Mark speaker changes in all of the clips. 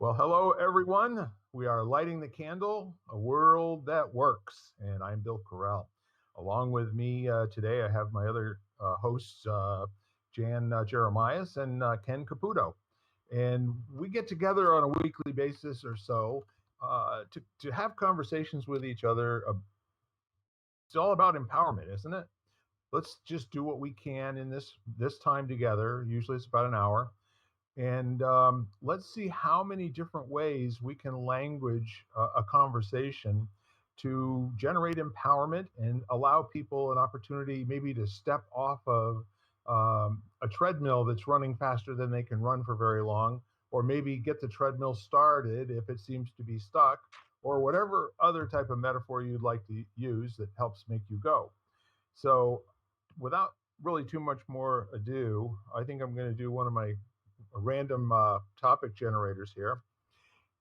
Speaker 1: Well, hello, everyone. We are lighting the candle, a world that works. And I'm Bill Carell. Along with me today, I have my other hosts, Jan Jeremias and Ken Caputo. And we get together on a weekly basis or so to have conversations with each other. It's all about empowerment, isn't it? Let's just do what we can in this time together. Usually it's about an hour, and let's see how many different ways we can language a conversation to generate empowerment and allow people an opportunity maybe to step off of a treadmill that's running faster than they can run for very long, or maybe get the treadmill started if it seems to be stuck, or whatever other type of metaphor you'd like to use that helps make you go. So, without really too much more ado, I think I'm going to do one of my random topic generators here.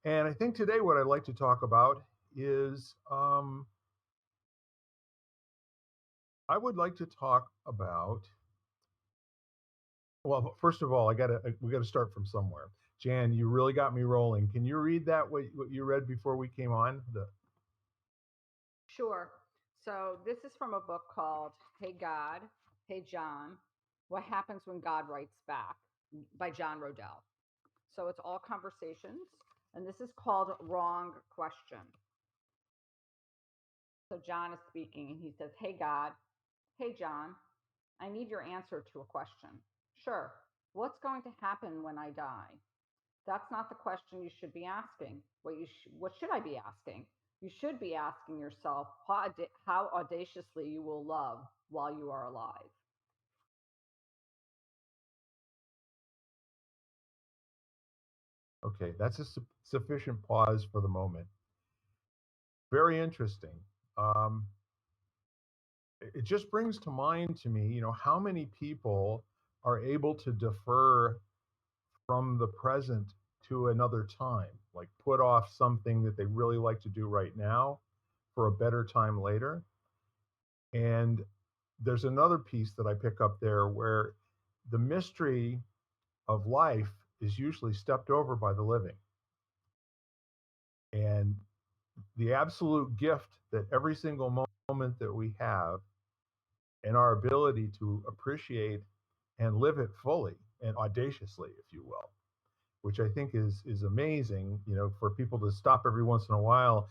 Speaker 1: And I think today what I'd like to talk about is I would like to talk about. Well, first of all, we gotta start from somewhere. Jan, you really got me rolling. Can you read that what you read before we came on?
Speaker 2: Sure. So this is from a book called Hey God, Hey John, What Happens When God Writes Back by John Rodell. So it's all conversations, and this is called Wrong Question. So John is speaking, and he says, Hey God, Hey John, I need your answer to a question. Sure. What's going to happen when I die? That's not the question you should be asking. What should I be asking? You should be asking yourself how audaciously you will love while you are alive.
Speaker 1: Okay, that's a sufficient pause for the moment. Very interesting. Um, it just brings to mind to me, how many people are able to defer from the present to another time, like put off something that they really like to do right now for a better time later. And there's another piece that I pick up there where the mystery of life is usually stepped over by the living. And the absolute gift that every single moment that we have and our ability to appreciate and live it fully and audaciously, if you will, which I think is amazing, for people to stop every once in a while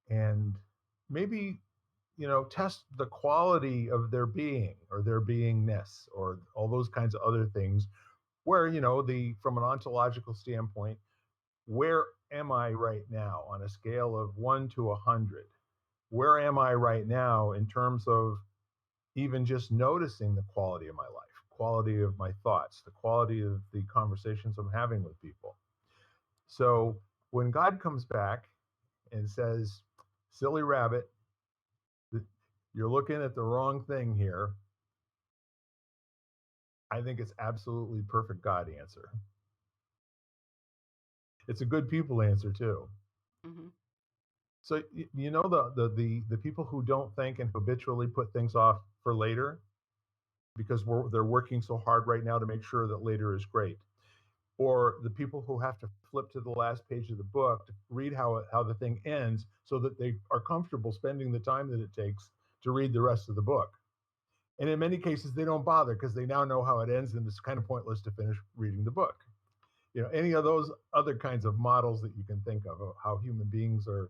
Speaker 1: and maybe, test the quality of their being or their beingness or all those kinds of other things where, the from an ontological standpoint, where am I right now on a scale of 1 to 100? Where am I right now in terms of even just noticing the quality of my life, quality of my thoughts, the quality of the conversations I'm having with people? So when God comes back and says, silly rabbit, you're looking at the wrong thing here, I think it's absolutely perfect God answer. It's a good people answer too.
Speaker 2: Mm-hmm.
Speaker 1: So the people who don't think and habitually put things off for later because they're working so hard right now to make sure that later is great, or the people who have to flip to the last page of the book to read how the thing ends so that they are comfortable spending the time that it takes to read the rest of the book. And in many cases, they don't bother because they now know how it ends, and it's kind of pointless to finish reading the book. Any of those other kinds of models that you can think of how human beings are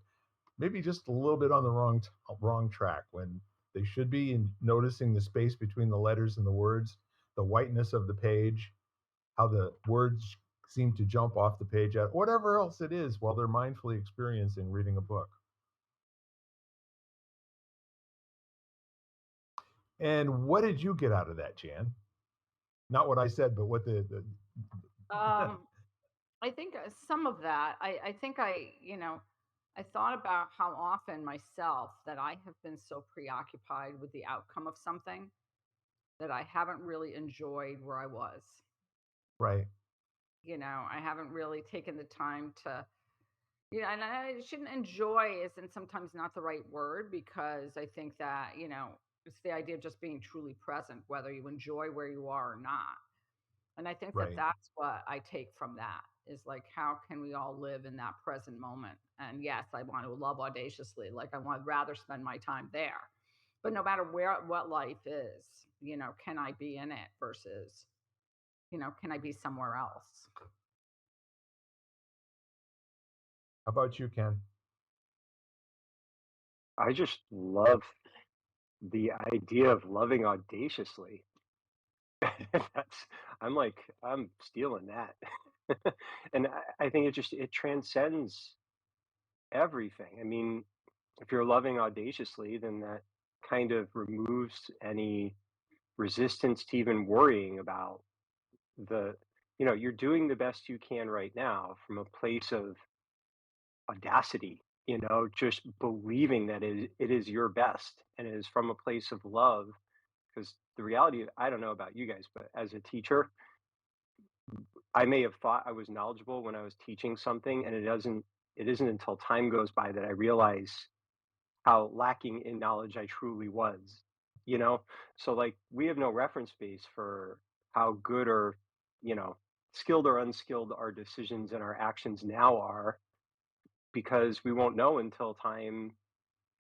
Speaker 1: maybe just a little bit on the wrong track when they should be in noticing the space between the letters and the words, the whiteness of the page, how the words seem to jump off the page at whatever else it is while they're mindfully experiencing reading a book. And what did you get out of that, Jan? Not what I said, but what the
Speaker 2: Um, I think some of that. I think I thought about how often myself that I have been so preoccupied with the outcome of something that I haven't really enjoyed where I was.
Speaker 1: right.
Speaker 2: I haven't really taken the time to, and I shouldn't enjoy isn't sometimes not the right word because I think that, it's the idea of just being truly present, whether you enjoy where you are or not. And I think that
Speaker 1: Right.
Speaker 2: that's what I take from that is like, how can we all live in that present moment? And yes, I want to love audaciously. Like, I would rather spend my time there. But no matter what life is, can I be in it versus, can I be somewhere else?
Speaker 1: How about you, Ken?
Speaker 3: I just love the idea of loving audaciously. That's I'm stealing that. And I think it transcends everything. I mean, if you're loving audaciously, then that kind of removes any resistance to even worrying about the you're doing the best you can right now from a place of audacity, just believing that it is your best and it is from a place of love. Because the reality, I don't know about you guys, but as a teacher, I may have thought I was knowledgeable when I was teaching something, and it isn't until time goes by that I realize how lacking in knowledge I truly was, you know? So like we have no reference base for how good or, you know, skilled or unskilled our decisions and our actions now are, because we won't know until time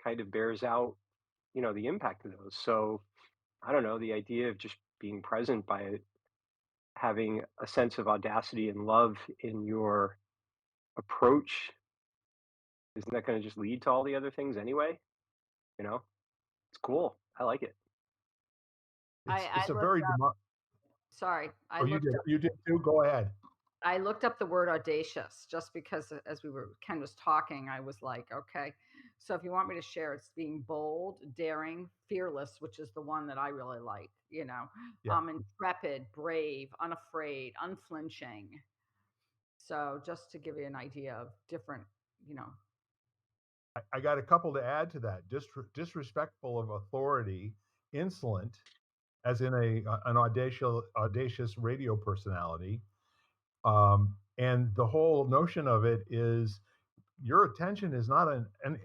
Speaker 3: kind of bears out, the impact of those. So I don't know, the idea of just being present by having a sense of audacity and love in your approach, isn't that going to just lead to all the other things anyway? You know, it's cool. I like it.
Speaker 2: I
Speaker 1: It's a
Speaker 2: looked
Speaker 1: very
Speaker 2: up, sorry,
Speaker 1: oh, you did too. Go ahead.
Speaker 2: I looked up the word audacious just because as Ken was talking, I was like, okay. So if you want me to share, it's being bold, daring, fearless, which is the one that I really like,
Speaker 1: Yeah,
Speaker 2: intrepid, brave, unafraid, unflinching. So just to give you an idea of different, you know,
Speaker 1: I got a couple to add to that. Disrespectful of authority, insolent, as in an audacious radio personality. And the whole notion of it is your attention is not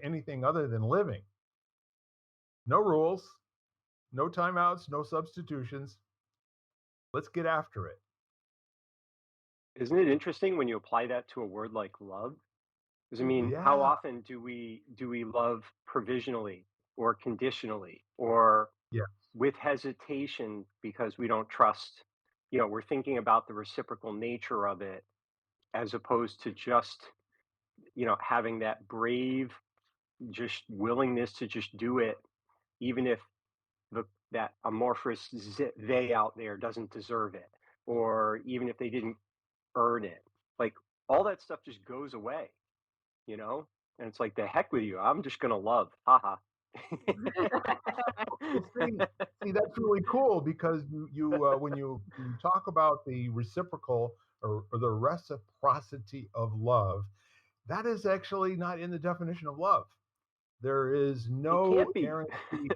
Speaker 1: anything other than living. No rules, no timeouts, no substitutions. Let's get after it.
Speaker 3: Isn't it interesting when you apply that to a word like love? Because I mean, how
Speaker 1: Yeah,
Speaker 3: often do we love provisionally or conditionally or
Speaker 1: yeah.
Speaker 3: with hesitation because we don't trust? We're thinking about the reciprocal nature of it as opposed to just, having that brave, just willingness to just do it, even if the that amorphous they out there doesn't deserve it, or even if they didn't earn it. Like all that stuff just goes away, you know? And it's like the heck with you. I'm just gonna love. Haha.
Speaker 1: Well, see, that's really cool because when you talk about the reciprocal or the reciprocity of love, that is actually not in the definition of love. There is
Speaker 3: It
Speaker 1: no
Speaker 3: can't be.
Speaker 1: guarantee.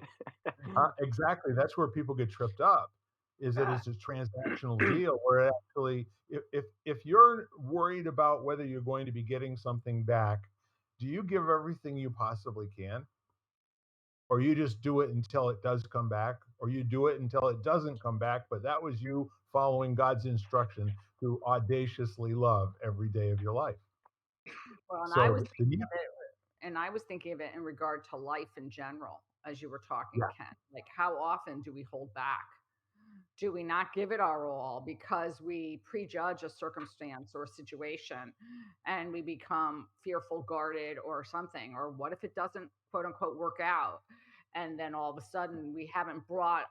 Speaker 1: Exactly, that's where people get tripped up. Is that
Speaker 3: Yeah.
Speaker 1: it's a transactional deal where it actually, if you're worried about whether you're going to be getting something back, do you give everything you possibly can? Or you just do it until it does come back, or you do it until it doesn't come back, but that was you following God's instruction to audaciously love every day of your life.
Speaker 2: well, and I
Speaker 1: So
Speaker 2: was
Speaker 1: the
Speaker 2: thinking
Speaker 1: need,
Speaker 2: of it, and I was thinking of it in regard to life in general, as you were talking,
Speaker 1: yeah,
Speaker 2: Ken. Like, how often do we hold back? Do we not give it our all because we prejudge a circumstance or a situation and we become fearful, guarded, or something? Or what if it doesn't, quote unquote, work out? And then all of a sudden we haven't brought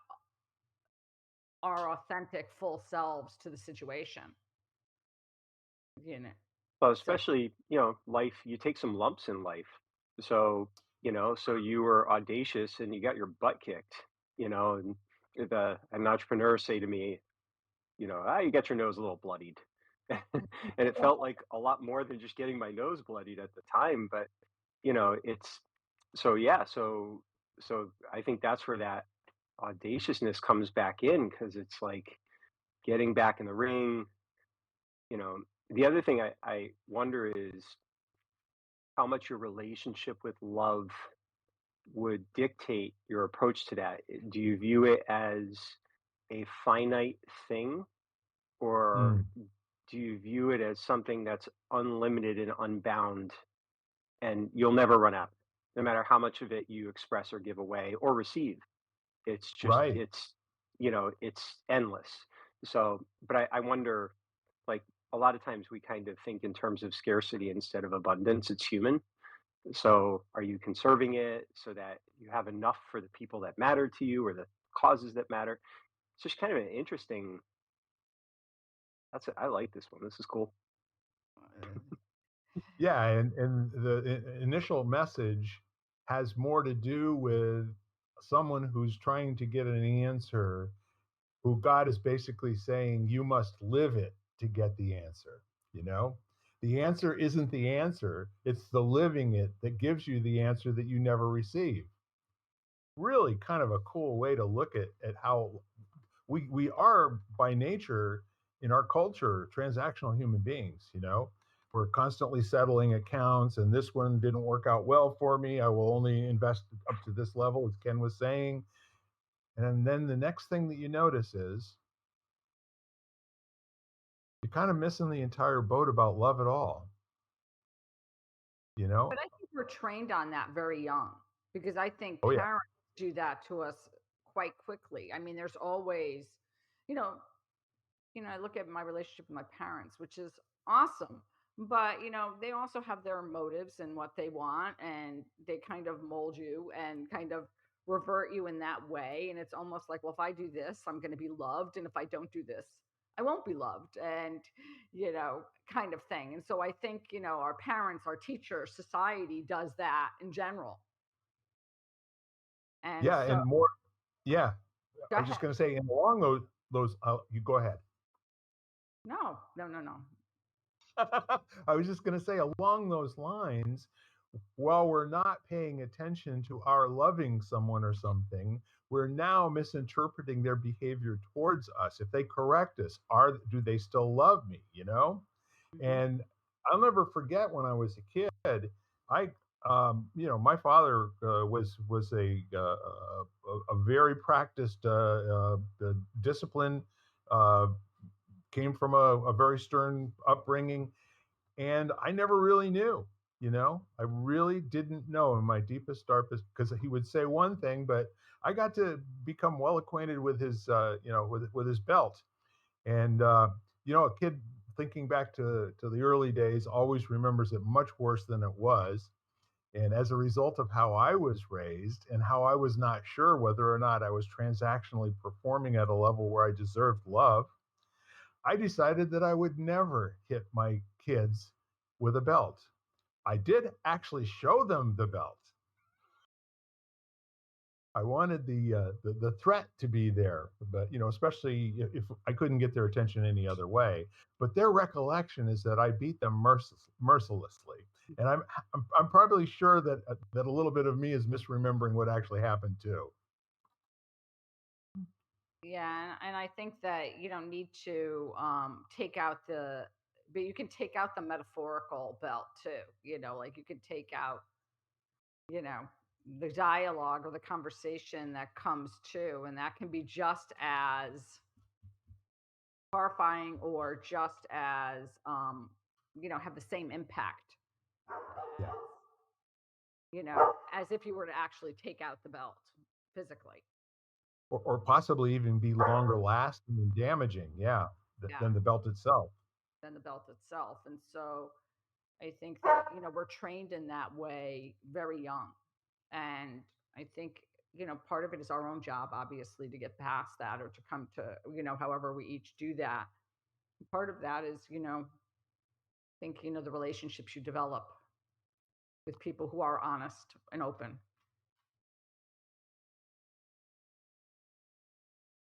Speaker 2: our authentic, full selves to the situation, you know?
Speaker 3: Well,
Speaker 2: So,
Speaker 3: especially, life, you take some lumps in life. So, so you were audacious and you got your butt kicked, and an entrepreneur say to me, you got your nose a little bloodied. And it felt like a lot more than just getting my nose bloodied at the time. But, it's so, yeah. So I think that's where that audaciousness comes back in because it's like getting back in the ring. You know, the other thing I wonder is how much your relationship with love would dictate your approach to that. Do you view it as a finite thing, or
Speaker 1: Mm,
Speaker 3: do you view it as something that's unlimited and unbound and you'll never run out, no matter how much of it you express or give away or receive? It's just,
Speaker 1: right.
Speaker 3: it's endless. So, but I wonder, like, a lot of times we kind of think in terms of scarcity instead of abundance. It's human. So, are you conserving it so that you have enough for the people that matter to you or the causes that matter? It's just kind of an interesting. I like this one. This is cool.
Speaker 1: Yeah, and the initial message has more to do with someone who's trying to get an answer, who God is basically saying, you must live it to get the answer, you know? The answer isn't the answer, it's the living it that gives you the answer that you never receive. Really kind of a cool way to look at how we are by nature in our culture transactional human beings, you know. We're constantly settling accounts, and this one didn't work out well for me, I will only invest up to this level, as Ken was saying. And then the next thing that you notice is you're kind of missing the entire boat about love at all, you know.
Speaker 2: But I think we're trained on that very young because I think
Speaker 1: Oh yeah.
Speaker 2: parents do that to us quite quickly. I mean, there's always, you know, I look at my relationship with my parents, which is awesome. But, they also have their motives and what they want, and they kind of mold you and kind of revert you in that way. And it's almost like, well, if I do this, I'm going to be loved. And if I don't do this, I won't be loved. And, kind of thing. And so I think, our parents, our teachers, society does that in general. And
Speaker 1: Yeah,
Speaker 2: so,
Speaker 1: and more. Yeah,
Speaker 2: go
Speaker 1: I was just
Speaker 2: ahead.
Speaker 1: going to say, and along those you go ahead.
Speaker 2: No, no, no, no.
Speaker 1: I was just going to say, along those lines, while we're not paying attention to our loving someone or something, we're now misinterpreting their behavior towards us. If they correct us, do they still love me? You know?
Speaker 2: Hmm.
Speaker 1: And I'll never forget when I was a kid. I, my father was a very practiced, discipline. Uh, Came from a very stern upbringing, and I never really knew. I really didn't know in my deepest, darkest, because he would say one thing, but I got to become well acquainted with his, with his belt. And a kid thinking back to the early days always remembers it much worse than it was. And as a result of how I was raised and how I was not sure whether or not I was transactionally performing at a level where I deserved love, I decided that I would never hit my kids with a belt. I did actually show them the belt. I wanted the threat to be there, but especially if I couldn't get their attention any other way. But their recollection is that I beat them mercilessly, and I'm probably sure that a little bit of me is misremembering what actually happened too.
Speaker 2: Yeah, and I think that you don't need to but you can take out the metaphorical belt too. Like you can take out, you know, the dialogue or the conversation that comes too, and that can be just as horrifying or just as, have the same impact,
Speaker 1: Yeah,
Speaker 2: as if you were to actually take out the belt physically.
Speaker 1: or possibly even be longer lasting and damaging. Yeah,
Speaker 2: Yeah,
Speaker 1: than the belt itself.
Speaker 2: than the belt itself. And so I think that, we're trained in that way very young. And I think, part of it is our own job, obviously, to get past that or to come to, however we each do that. Part of that is, I think, the relationships you develop with people who are honest and open.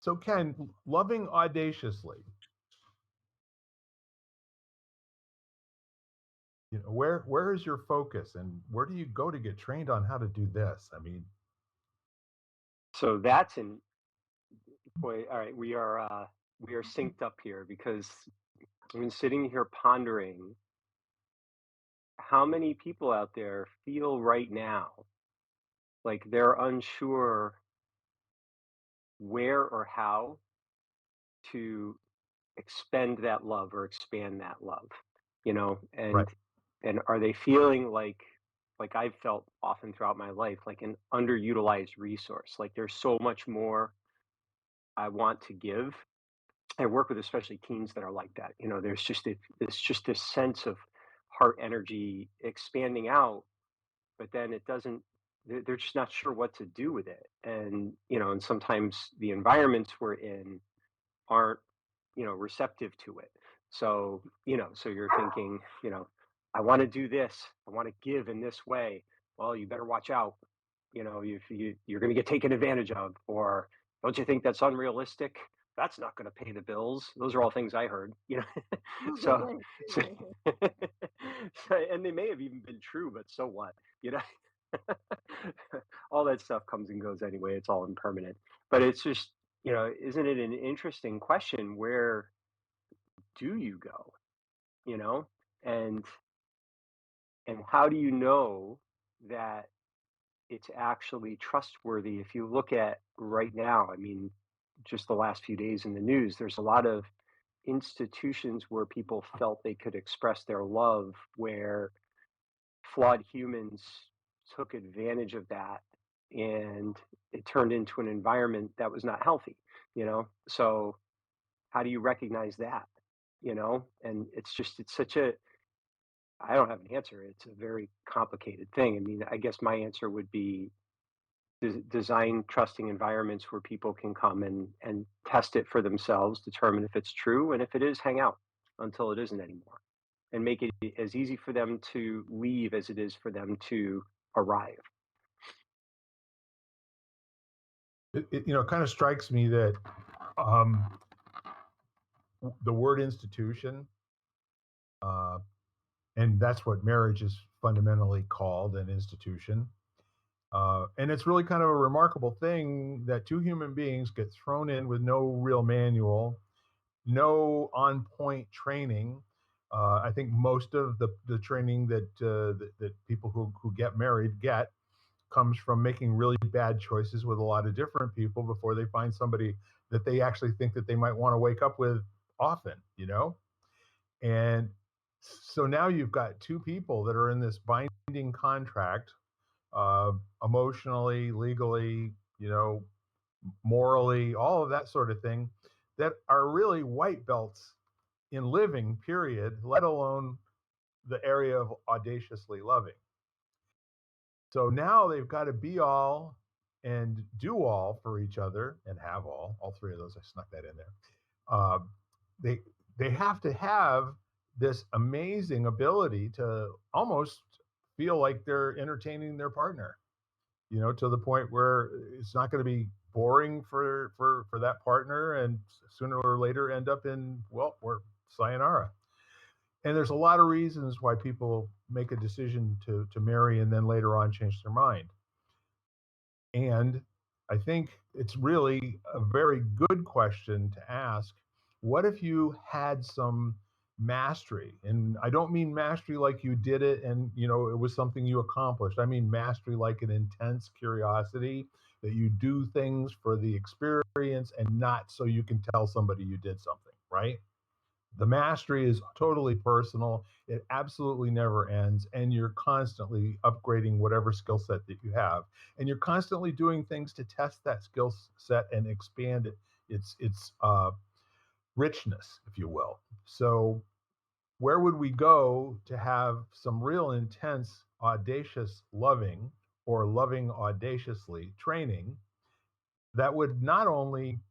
Speaker 1: So Ken, loving audaciously, where is your focus, and where do you go to get trained on how to do this? I mean,
Speaker 3: So that's in boy. All right, we are synced up here because I've been sitting here pondering how many people out there feel right now like they're unsure where or how to expend that love or expand that love, you know,
Speaker 1: Right.
Speaker 3: and are they feeling like I've felt often throughout my life, like an underutilized resource. Like there's so much more I want to give. I work with especially teens that are like that. You know, there's just this sense of heart energy expanding out, but then it doesn't. They're just not sure what to do with it, and you know, and sometimes the environments we're in aren't, you know, receptive to it. So, you know, so you're thinking, you know, I want to do this, I want to give in this way. Well, you better watch out. You know, you're going to get taken advantage of, or don't you think that's unrealistic? That's not going to pay the bills. Those are all things I heard, you know. so, so, and they may have even been true, but so what, you know? All that stuff comes and goes anyway. It's all impermanent. But it's just, you know, isn't it an interesting question? Where do you go? You know, and and how do you know that it's actually trustworthy? If you look at right now, I mean, just the last few days in the news, there's a lot of institutions where people felt they could express their love, where flawed humans took advantage of that, and it turned into an environment that was not healthy, you know? So how do you recognize that? You know? And it's just it's such a I don't have an answer. It's a very complicated thing. I mean, I guess my answer would be design trusting environments where people can come and test it for themselves, determine if it's true, and if it is, hang out until it isn't anymore, and make it as easy for them to leave as it is for them to arrive.
Speaker 1: You know, it kind of strikes me that um, the word institution, uh, and that's what marriage is fundamentally called, an institution. And it's really kind of a remarkable thing that two human beings get thrown in with no real manual, no on point training. I think most of the training that people who get married get comes from making really bad choices with a lot of different people before they find somebody that they actually think that they might want to wake up with often, you know? And so now you've got two people that are in this binding contract, uh, emotionally, legally, you know, morally, all of that sort of thing, that are really white belts in living, period, let alone the area of audaciously loving. So now they've got to be all and do all for each other and have all three of those. I snuck that in there. Uh, they they have to have this amazing ability to almost feel like they're entertaining their partner, you know, to the point where it's not going to be boring for that partner, and sooner or later end up in, well, we're sayonara. And there's a lot of reasons why people make a decision to marry and then later on change their mind. And I think it's really a very good question to ask. What if you had some mastery? And I don't mean mastery like you did it and you know it was something you accomplished. I mean mastery like an intense curiosity that you do things for the experience and not so you can tell somebody you did something, right? The mastery is totally personal. It absolutely never ends. And you're constantly upgrading whatever skill set that you have. And you're constantly doing things to test that skill set and expand its richness, if you will. So, where would we go to have some real intense, audacious loving or loving audaciously training that would not only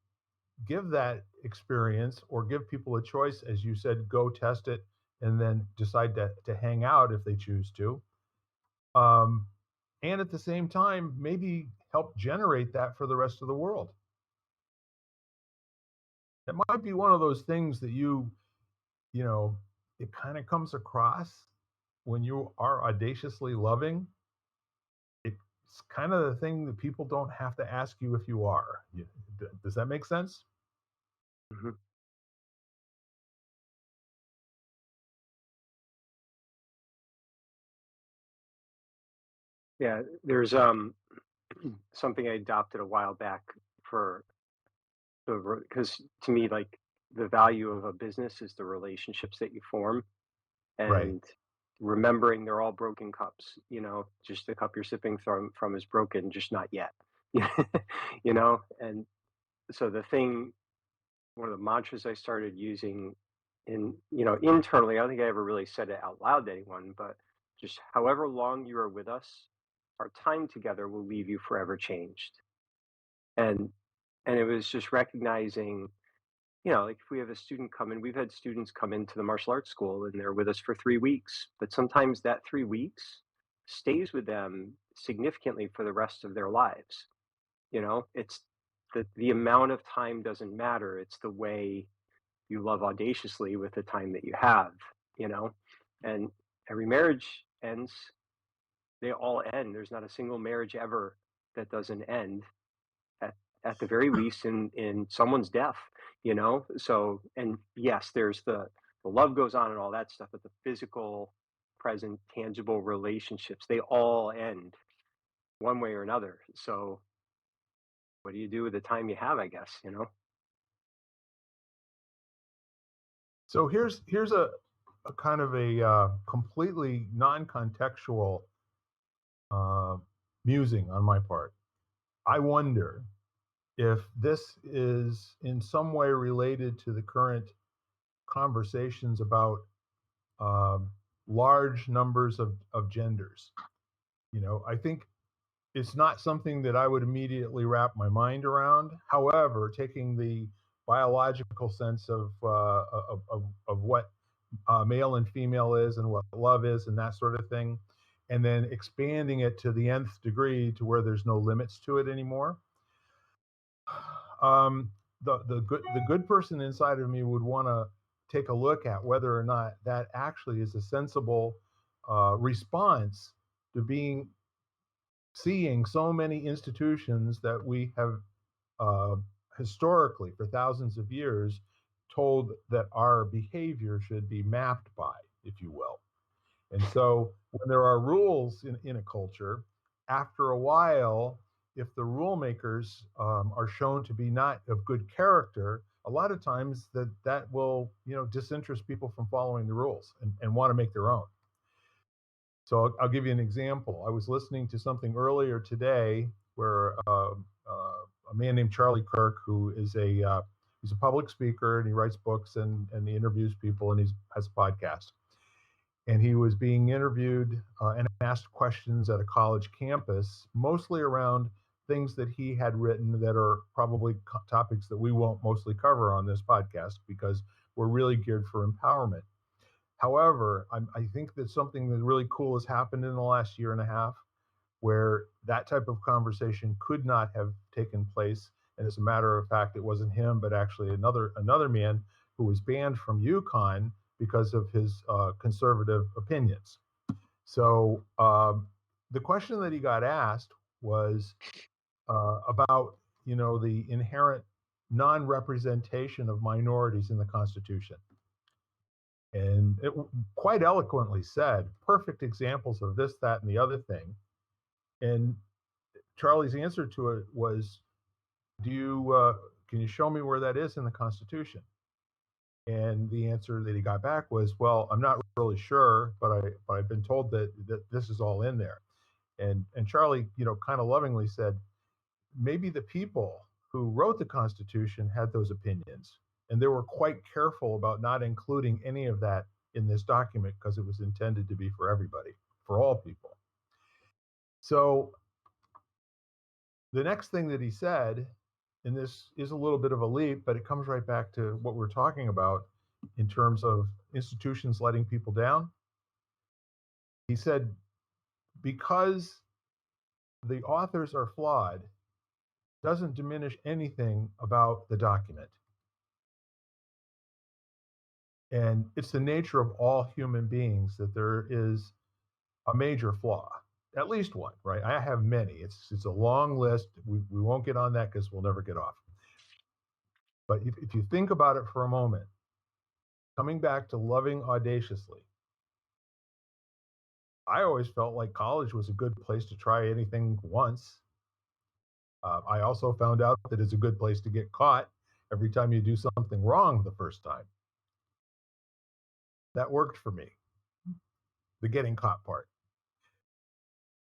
Speaker 1: give that experience or give people a choice, as you said, go test it and then decide to hang out if they choose to. Um, and at the same time, maybe help generate that for the rest of the world. It might be one of those things that you know, it kind of comes across when you are audaciously loving. It's kind of the thing that people don't have to ask you if you are. Does that make sense?
Speaker 3: Mhm. Yeah, there's something I adopted a while back for the because to me, like the value of a business is the relationships that you form,
Speaker 1: Right.
Speaker 3: and remembering they're all broken cups. Just the cup you're sipping from is broken, just not yet. And so one of the mantras I started using internally, I don't think I ever really said it out loud to anyone, but just however long you are with us, our time together will leave you forever changed. And and it was just recognizing, like if we have a student come in, we've had students come into the martial arts school and they're with us for 3 weeks, but sometimes that 3 weeks stays with them significantly for the rest of their lives. It's the amount of time doesn't matter. It's the way you love audaciously with the time that you have, you know? And every marriage ends, they all end. There's not a single marriage ever that doesn't end at, at the very least in someone's death, So, and yes, there's the love goes on and all that stuff, but the physical, present, tangible relationships, they all end one way or another. So, what do you do with the time you have, I guess?
Speaker 1: So here's a kind of a completely non-contextual uh, musing on my part. I wonder if this is in some way related to the current conversations about um, large numbers of genders. I think it's not something that I would immediately wrap my mind around. However, taking the biological sense of what male and female is and what love is and that sort of thing, and then expanding it to the nth degree to where there's no limits to it anymore. The good person inside of me would want to take a look at whether or not that actually is a sensible response to seeing so many institutions that we have uh, historically for thousands of years told that our behavior should be mapped by, if you will. And so when there are rules in a culture, after a while, if the rule makers are shown to be not of good character, a lot of times that will disinterest people from following the rules and want to make their own. So I'll give you an example. I was listening to something earlier today where a man named Charlie Kirk, who is he's a public speaker and he writes books and he interviews people and he has a podcast. And he was being interviewed and asked questions at a college campus, mostly around things that he had written that are probably topics that we won't mostly cover on this podcast because we're really geared for empowerment. However, I think that something that really cool has happened in the last year and a half where that type of conversation could not have taken place. And as a matter of fact, it wasn't him, but actually another man who was banned from UConn because of his conservative opinions. So the question that he got asked was about the inherent non-representation of minorities in the Constitution. And it quite eloquently said, perfect examples of this, that, and the other thing. And Charlie's answer to it was, can you show me where that is in the Constitution? And the answer that he got back was, well, I'm not really sure, but I've been told that this is all in there. And Charlie, kind of lovingly said, maybe the people who wrote the Constitution had those opinions, and they were quite careful about not including any of that in this document because it was intended to be for everybody, for all people. So the next thing that he said, and this is a little bit of a leap, but it comes right back to what we're talking about in terms of institutions letting people down. He said, because the authors are flawed, doesn't diminish anything about the document. And it's the nature of all human beings that there is a major flaw, at least one, right? I have many. It's a long list. We won't get on that because we'll never get off. But if you think about it for a moment, coming back to loving audaciously, I always felt like college was a good place to try anything once. I also found out that it's a good place to get caught every time you do something wrong the first time. That worked for me, the getting caught part.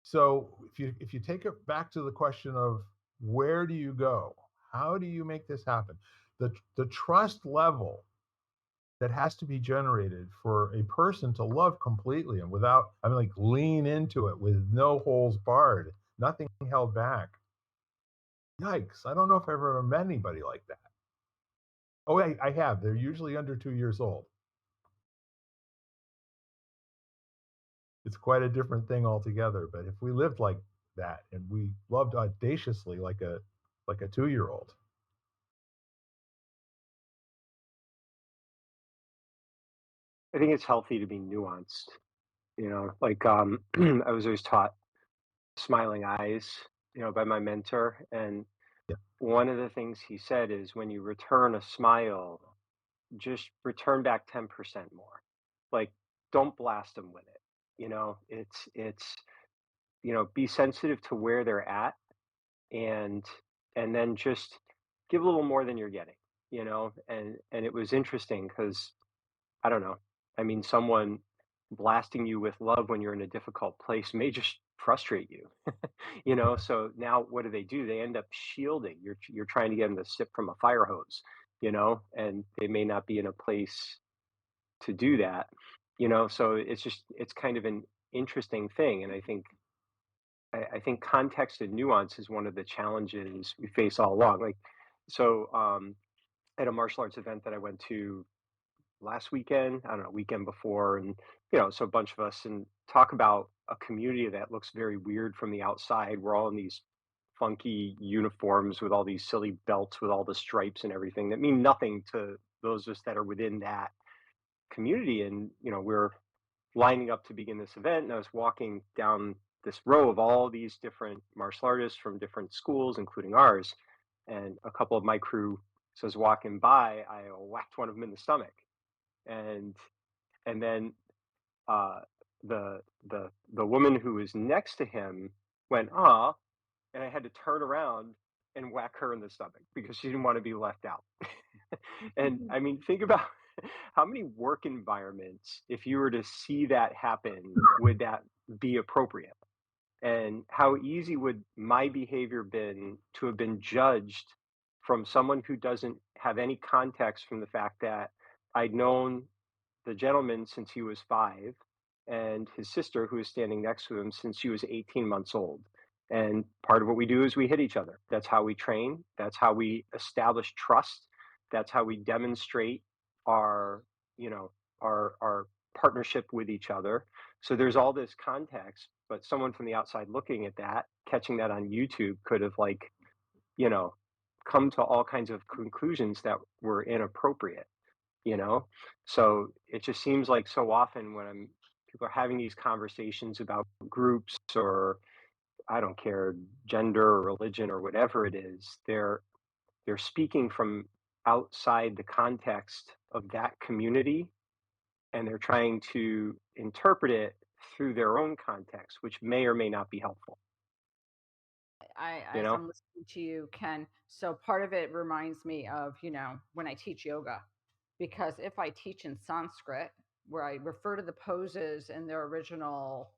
Speaker 1: So if you take it back to the question of where do you go? How do you make this happen? The trust level that has to be generated for a person to love completely and without, I mean, like lean into it with no holes barred, nothing held back. Yikes. I don't know if I've ever met anybody like that. Oh, I have. They're usually under 2 years old. It's quite a different thing altogether. But if we lived like that and we loved audaciously like a 2-year-old.
Speaker 3: I think it's healthy to be nuanced. Like I was always taught smiling eyes, by my mentor, and
Speaker 1: Yeah.
Speaker 3: one of the things he said is when you return a smile, just return back 10% more. Like, don't blast them with it. It's be sensitive to where they're at, and then just give a little more than you're getting. And it was interesting because I don't know. I mean, someone blasting you with love when you're in a difficult place may just frustrate you. So now what do? They end up shielding. You're trying to get them to sip from a fire hose, and they may not be in a place to do that. So it's kind of an interesting thing, and I think context and nuance is one of the challenges we face all along. Like, so at a martial arts event that I went to last weekend, I don't know, weekend before, and so a bunch of us and talk about a community that looks very weird from the outside. We're all in these funky uniforms with all these silly belts with all the stripes and everything that mean nothing to those of us that are within that community. And we're lining up to begin this event, and I was walking down this row of all these different martial artists from different schools, including ours. And a couple of my crew, so I was walking by, I whacked one of them in the stomach, and then uh, the woman who was next to him went, "Ah," and I had to turn around and whack her in the stomach because she didn't want to be left out. And I mean, think about how many work environments, if you were to see that happen, would that be appropriate? And how easy would my behavior been to have been judged from someone who doesn't have any context from the fact that I'd known the gentleman since he was 5, and his sister, who is standing next to him, since she was 18 months old. And part of what we do is we hit each other. That's how we train. That's how we establish trust. That's how we demonstrate our, you know, our partnership with each other. So there's all this context, but someone from the outside looking at that, catching that on YouTube, could have you know, come to all kinds of conclusions that were inappropriate you know so it just seems like so often when people are having these conversations about groups, or I don't care, gender or religion or whatever it is, they're speaking from outside the context of that community, and they're trying to interpret it through their own context, which may or may not be helpful you
Speaker 2: As
Speaker 3: know
Speaker 2: I'm listening to you, Ken, so part of it reminds me of, when I teach yoga, because if I teach in Sanskrit, where I refer to the poses in their original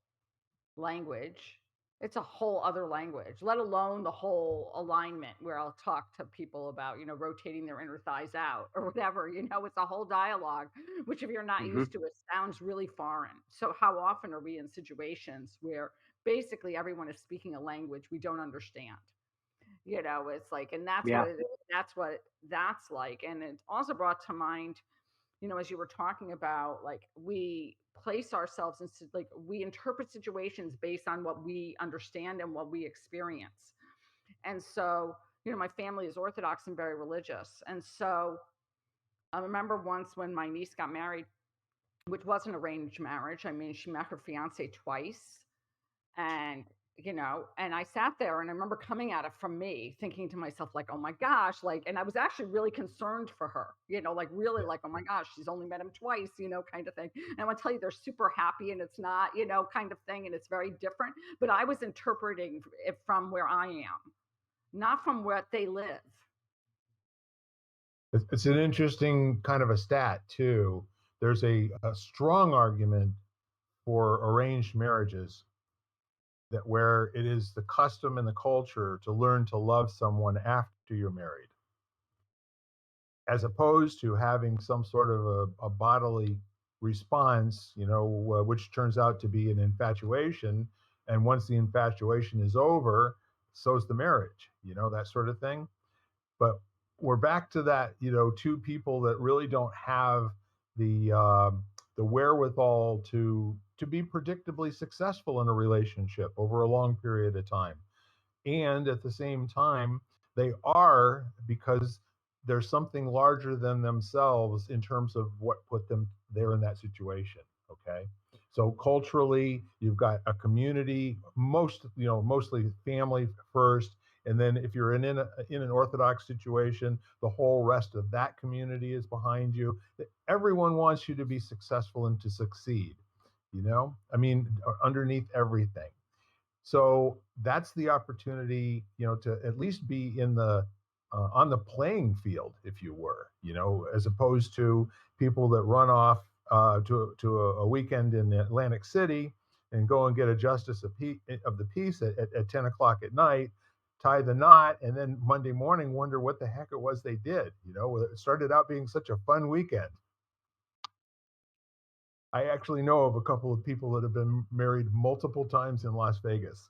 Speaker 2: language, it's a whole other language, let alone the whole alignment where I'll talk to people about, rotating their inner thighs out or whatever, it's a whole dialogue, which if you're not
Speaker 3: hmm
Speaker 2: used to, it sounds really foreign. So how often are we in situations where basically everyone is speaking a language we don't understand? It's like, and that's
Speaker 3: yeah.
Speaker 2: what that's like. And it also brought to mind, as you were talking about, like we place ourselves in, like we interpret situations based on what we understand and what we experience. And so, my family is Orthodox and very religious. And so I remember once when my niece got married, which was an arranged marriage. I mean, she met her fiance twice, and and I sat there and I remember coming at it from me thinking to myself, like, oh my gosh, like, and I was actually really concerned for her, like really,
Speaker 1: Yeah.
Speaker 2: like, oh my gosh, she's only met him twice, kind of thing. And I want to tell you, they're super happy, and it's not, kind of thing, and it's very different. But I was interpreting it from where I am, not from what they live.
Speaker 1: It's an interesting kind of a stat too. There's a strong argument for arranged marriages that where it is the custom and the culture to learn to love someone after you're married, as opposed to having some sort of a bodily response, which turns out to be an infatuation. And once the infatuation is over, so's the marriage, that sort of thing. But we're back to that, two people that really don't have the wherewithal to be predictably successful in a relationship over a long period of time. And at the same time, they are, because there's something larger than themselves in terms of what put them there in that situation. Okay. So culturally, you've got a community, mostly family first, and then if you're in an Orthodox situation, the whole rest of that community is behind you. Everyone wants you to be successful and to succeed. I mean, underneath everything. So that's the opportunity, to at least be in the on the playing field, if you were, as opposed to people that run off to a weekend in Atlantic City and go and get a justice of the peace at 10 o'clock at night, tie the knot, and then Monday morning wonder what the heck it was they did. It started out being such a fun weekend. I actually know of a couple of people that have been married multiple times in Las Vegas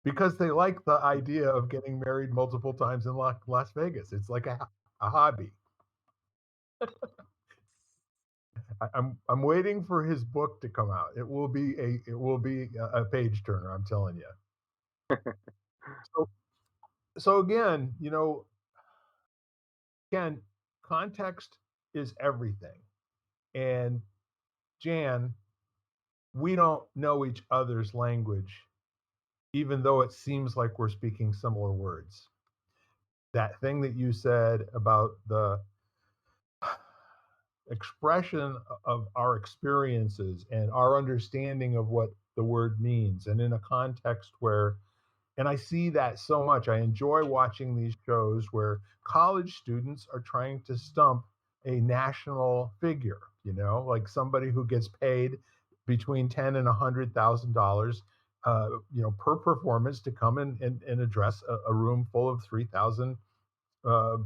Speaker 1: because they like the idea of getting married multiple times in Las Vegas. It's like a hobby. I'm waiting for his book to come out. It will be a page turner. I'm telling you. So so again, again, context is everything. And Jan, we don't know each other's language, even though it seems like we're speaking similar words. That thing that you said about the expression of our experiences and our understanding of what the word means, and in a context where, and I see that so much. I enjoy watching these shows where college students are trying to stump a national figure, like somebody who gets paid between $10,000 and $100,000 per performance to come and address a room full of 3,000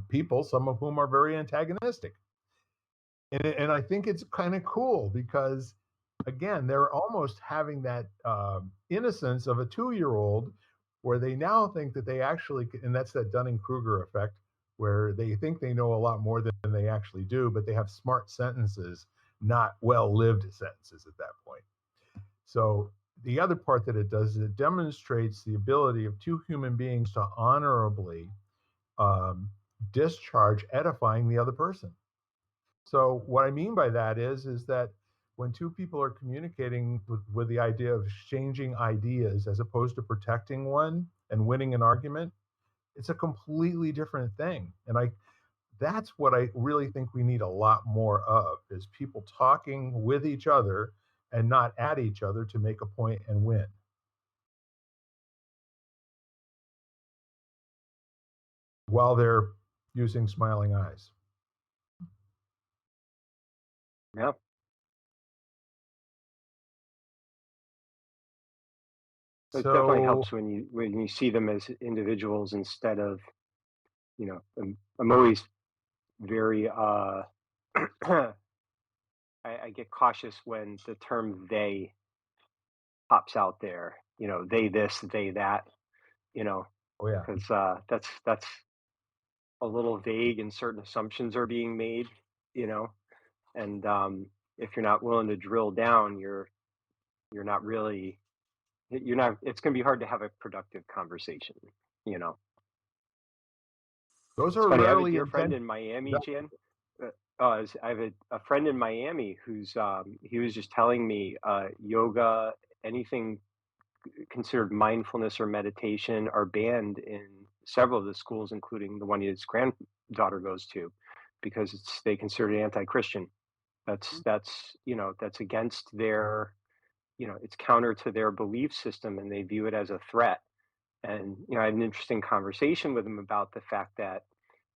Speaker 1: people, some of whom are very antagonistic. And I think it's kind of cool because, again, they're almost having that innocence of a 2-year-old, where they now think that they actually, and that's that Dunning-Kruger effect, where they think they know a lot more than they actually do, but they have smart sentences, not well-lived sentences at that point. So the other part that it does is it demonstrates the ability of two human beings to honorably um, discharge edifying the other person. So what I mean by that is that when two people are communicating with the idea of exchanging ideas as opposed to protecting one and winning an argument, it's a completely different thing. And that's what I really think we need a lot more of, is people talking with each other and not at each other to make a point and win. While they're using smiling eyes.
Speaker 3: Yeah. It definitely
Speaker 1: So
Speaker 3: helps when you see them as individuals instead of, I'm always very I get cautious when the term they pops out there, they this, they that, you know,
Speaker 1: oh yeah.
Speaker 3: because that's a little vague and certain assumptions are being made, you know, and if you're not willing to drill down, you're not really you're not it's going to be hard to have a productive conversation, you know.
Speaker 1: Those
Speaker 3: It's
Speaker 1: are
Speaker 3: funny. I have a
Speaker 1: rarely
Speaker 3: dear friend
Speaker 1: intentional.
Speaker 3: in Miami, Jan. I have a friend in Miami who's he was just telling me yoga, anything considered mindfulness or meditation are banned in several of the schools, including the one his granddaughter goes to, because they consider it anti-Christian. That's against their, it's counter to their belief system, and they view it as a threat. And I had an interesting conversation with him about the fact that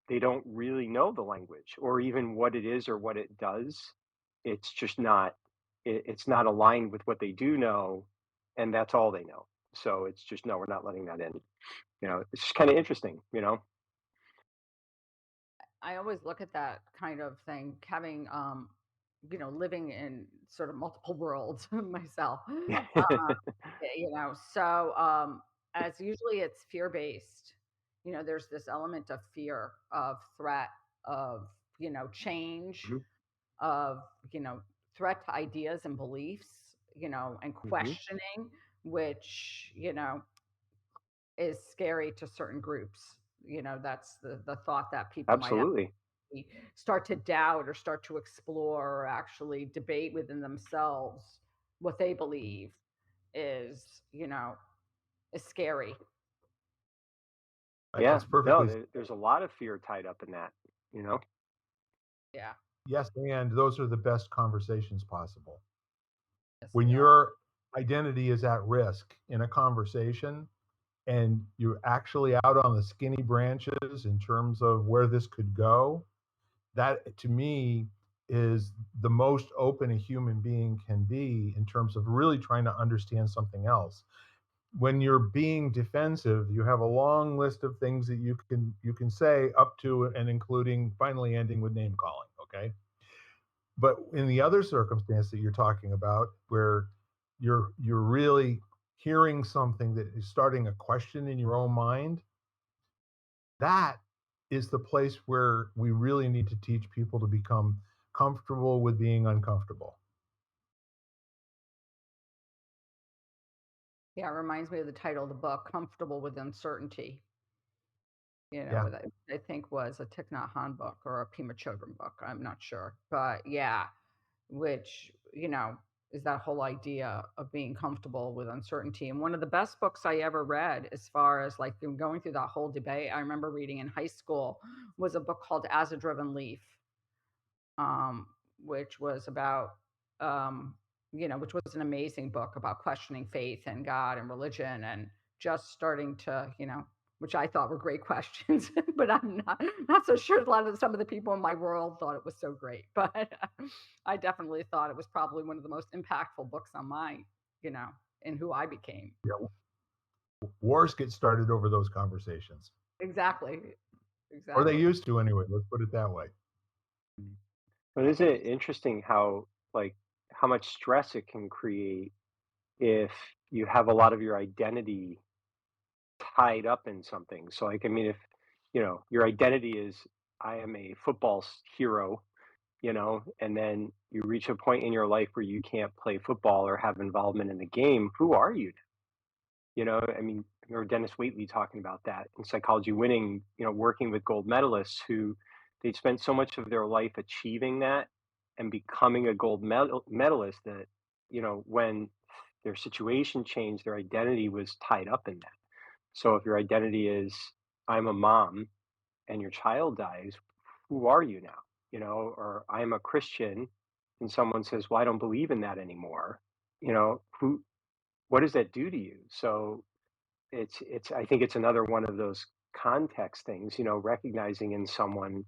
Speaker 3: they don't really know the language or even what it is or what it does. It's just not it's not aligned with what they do know, and that's all they know. So it's just no, we're not letting that in. It's just kind of interesting.
Speaker 2: I always look at that kind of thing, having, living in sort of multiple worlds myself. So as usually it's fear based. There's this element of fear, of threat, of change,
Speaker 3: Mhm,
Speaker 2: of threat to ideas and beliefs, and
Speaker 3: mhm.
Speaker 2: questioning, which is scary to certain groups. That's the thought that people might
Speaker 3: Absolutely.
Speaker 2: actually start to doubt or start to explore or actually debate within themselves what they believe is, is scary.
Speaker 3: Yeah.
Speaker 1: That's
Speaker 3: No,
Speaker 1: perfectly
Speaker 3: there's a lot of fear tied up in that. You know.
Speaker 2: Yeah.
Speaker 1: yes, and those are the best conversations possible.
Speaker 2: Yes,
Speaker 1: When
Speaker 2: they are.
Speaker 1: your identity is at risk in a conversation and you're actually out on the skinny branches in terms of where this could go, that to me is the most open a human being can be in terms of really trying to understand something else. When you're being defensive, you have a long list of things that you can say up to and including finally ending with name calling, okay? But in the other circumstance that you're talking about, where you're really hearing something that is starting a question in your own mind, that is the place where we really need to teach people to become comfortable with being uncomfortable.
Speaker 2: Yeah, it reminds me of the title of the book, Comfortable with Uncertainty.
Speaker 1: Yeah.
Speaker 2: That I think was a Thich Nhat Hanh book or a Pema Chodron book. I'm not sure, but yeah, which is that whole idea of being comfortable with uncertainty. And one of the best books I ever read, as far as like going through that whole debate, I remember reading in high school, was a book called As a Driven Leaf, um, which was about, which was an amazing book about questioning faith and God and religion and just starting to, which I thought were great questions, but I'm not so sure a lot of some of the people in my world thought it was so great. But I definitely thought it was probably one of the most impactful books on my, you know, in who I became.
Speaker 1: Yeah. Wars get started over those conversations,
Speaker 2: Exactly.
Speaker 1: or they
Speaker 2: Exactly.
Speaker 1: used to anyway. Let's put it that way.
Speaker 3: But isn't it interesting how how much stress it can create if you have a lot of your identity tied up in something? So I mean, if your identity is I am a hero, and then you reach a point in your life where you can't play football or have involvement in the game, who are you? I mean, or Dennis Waitley talking about that in Psychology Winning, working with gold medalists who they'd spent so much of their life achieving that and becoming a medalist that, when their situation changed, their identity was tied up in that. So if your identity is, I'm a mom and your child dies, who are you now? Or I'm a Christian and someone says, well, I don't believe in that anymore. What does that do to you? So I think it's another one of those context things, recognizing in someone,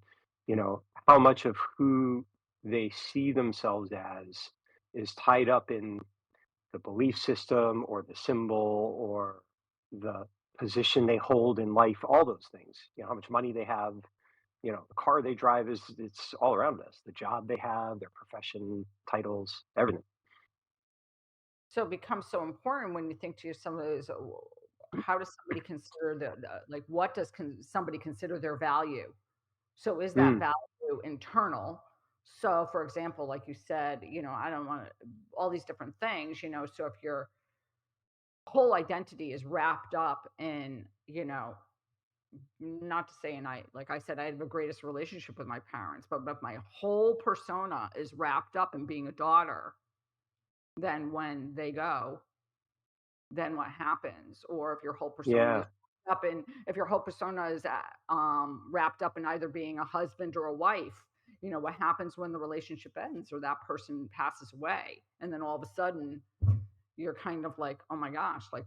Speaker 3: how much of who they see themselves as is tied up in the belief system or the symbol or the position they hold in life, all those things, how much money they have, the car they drive it's all around us, the job they have, their profession, titles, everything.
Speaker 2: So it becomes so important when you think to yourself, how does somebody consider like, what does somebody consider their value? So is that
Speaker 3: Mm,
Speaker 2: value internal? So, for example, like you said, I don't want to, all these different things, so if your whole identity is wrapped up in, not to say, and like I said, I had the greatest relationship with my parents, but if my whole persona is wrapped up in being a daughter, then when they go, then what happens? Or if your whole persona is
Speaker 3: yeah.
Speaker 2: up in, if your whole persona is wrapped up in either being a husband or a wife, what happens when the relationship ends or that person passes away? And then all of a sudden, you're kind of like, oh my gosh, like,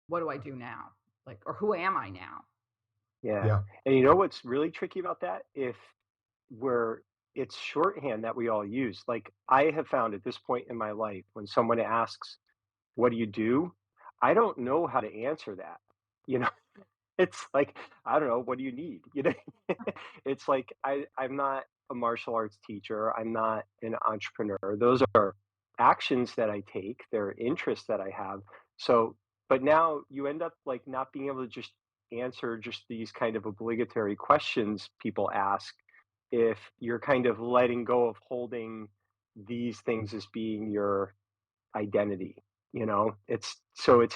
Speaker 2: what do I do now? Like, or who am I now?
Speaker 3: Yeah.
Speaker 1: Yeah.
Speaker 3: And you know what's really tricky about that? If we're it's shorthand that we all use. Like, I have found at this point in my life, when someone asks, "What do you do?" I don't know how to answer that. You know, it's like, I don't know, "What do you need?" You know? It's like I'm not a martial arts teacher, I'm not an entrepreneur. Those are actions that I take, they're interests that I have. So but now you end up, like, not being able to just answer just these kind of obligatory questions people ask if you're kind of letting go of holding these things as being your identity, you know? It's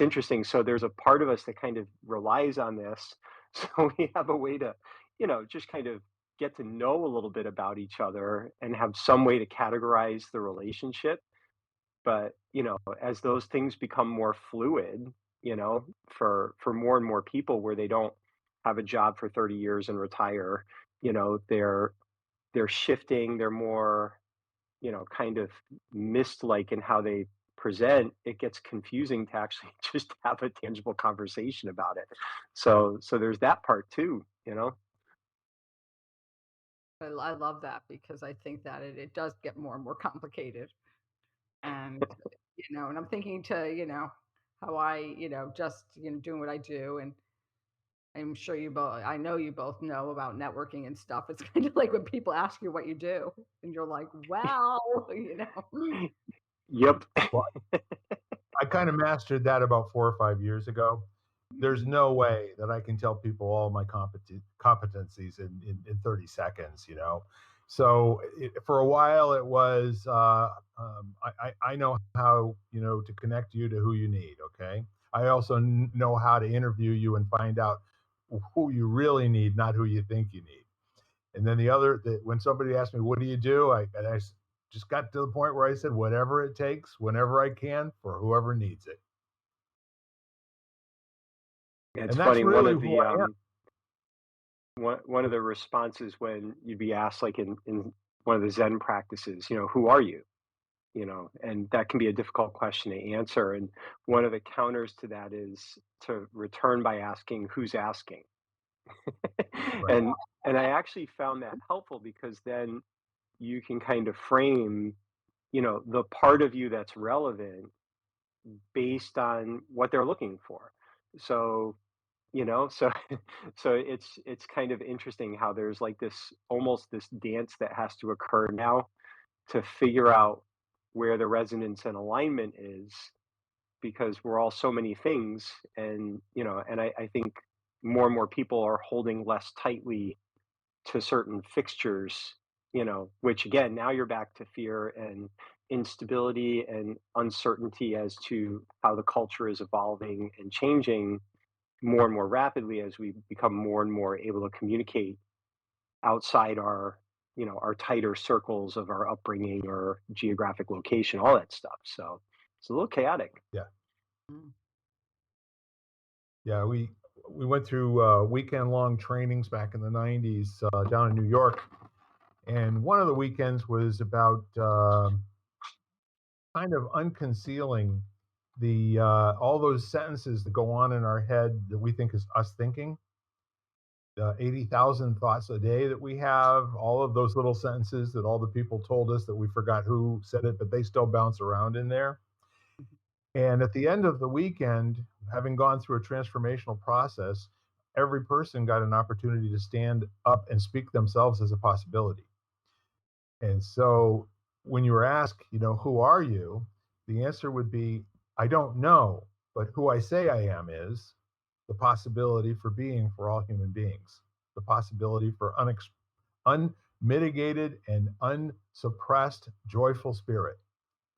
Speaker 3: interesting. So there's a part of us that kind of relies on this. So we have a way to, just kind of get to know a little bit about each other and have some way to categorize the relationship. But, as those things become more fluid, for more and more people where they don't have a job for 30 years and retire, they're shifting, they're more, kind of mist-like in how they present, it gets confusing to actually just have a tangible conversation about it. So there's that part too, you know?
Speaker 2: I love that because I think that it does get more and more complicated. And, and I'm thinking to, how I, just, doing what I do. And I'm sure I know you both know about networking and stuff. It's kind of like when people ask you what you do and you're like, well,
Speaker 3: Yep.
Speaker 1: Well, I kind of mastered that about 4 or 5 years ago. There's no way that I can tell people all my competencies in 30 seconds, you know? So for a while it was, I know how, to connect you to who you need. Okay. I also know how to interview you and find out who you really need, not who you think you need. And then when somebody asked me, what do you do? Just got to the point where I said, whatever it takes, whenever I can, for whoever needs it.
Speaker 3: It's
Speaker 1: And that's
Speaker 3: funny, one
Speaker 1: really
Speaker 3: of
Speaker 1: who
Speaker 3: the,
Speaker 1: I am.
Speaker 3: one of the responses when you'd be asked, like, in one of the Zen practices, "Who are you?" And that can be a difficult question to answer, and one of the counters to that is to return by asking, "Who's asking?"
Speaker 1: Right.
Speaker 3: And I actually found that helpful because then you can kind of frame, the part of you that's relevant based on what they're looking for. So, so so it's kind of interesting how there's like this dance that has to occur now to figure out where the resonance and alignment is because we're all so many things, and I think more and more people are holding less tightly to certain fixtures, which again, now you're back to fear and instability and uncertainty as to how the culture is evolving and changing more and more rapidly as we become more and more able to communicate outside our tighter circles of our upbringing or geographic location, all that stuff. So it's a little chaotic.
Speaker 1: Yeah.
Speaker 2: Mm.
Speaker 1: Yeah. We went through weekend long trainings back in the 90s down in New York. And one of the weekends was about kind of unconcealing all those sentences that go on in our head that we think is us thinking. 80,000 thoughts a day that we have, all of those little sentences that all the people told us that we forgot who said it, but they still bounce around in there. And at the end of the weekend, having gone through a transformational process, every person got an opportunity to stand up and speak themselves as a possibility. And so when you were asked, who are you? The answer would be, I don't know, but who I say I am is the possibility for being for all human beings, the possibility for unmitigated and unsuppressed joyful spirit,